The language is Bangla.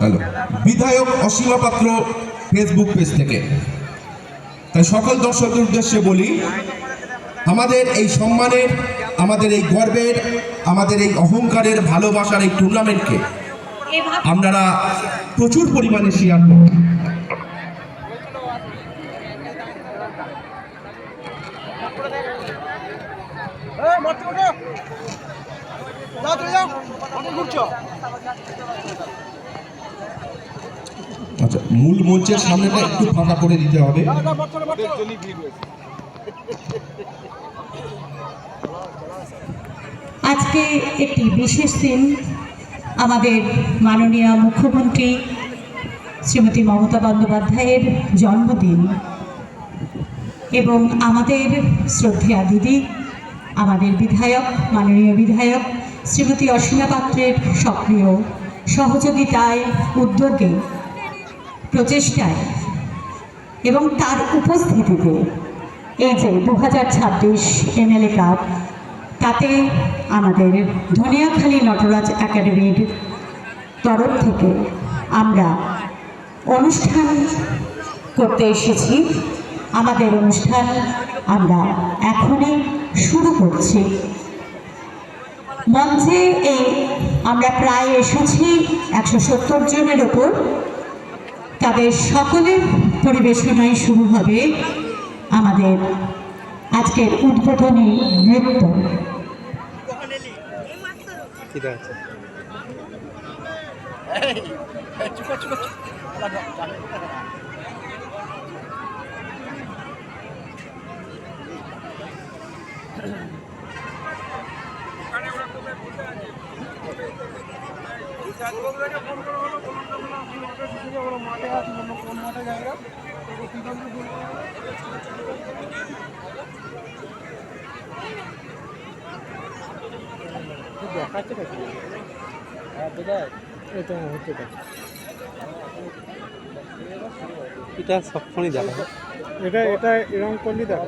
গেল বিধায়ক অসীমা পাত্র ফেসবুক পেজ থেকে। তাই সকল দর্শকদের উদ্দেশ্যে বলি, আমাদের এই সম্মানের, আমাদের এই গর্বের, আমাদের এই অহংকারের, ভালোবাসার এই টুর্নামেন্টকে আপনারা প্রচুর পরিমাণে শেয়ার করুন। আচ্ছা, মূল মঞ্চের সামনেটা একটু ফাঁকা করে দিতে হবে। আজকে একটি বিশেষ দিন, আমাদের মাননীয় মুখ্যমন্ত্রী শ্রীমতী মমতা বন্দ্যোপাধ্যায়ের জন্মদিন এবং আমাদের শ্রদ্ধেয়া দিদি, আমাদের বিধায়ক, মাননীয় বিধায়ক শ্রীমতী অসীমা পাত্রের সক্রিয় সহযোগিতায়, উদ্যোগে, প্রচেষ্টায় এবং তার উপস্থিতিতে এই যে 2026 এমএলএ কাপ, তাতে আমাদের ধনিয়াখালী নটরাজ একাডেমির তরফ থেকে আমরা অনুষ্ঠান করতে এসেছি। আমাদের অনুষ্ঠান আমরা এখনই শুরু করছি। মঞ্চে আমরা প্রায় এসেছি 170 জনের ওপর। তাদের সকলের পরিবেশনায় শুরু হবে আমাদের আজকের উদ্বোধনী নৃত্য। এটা সবসময় দেখা হয়, এটা এরকম করলেই দেখা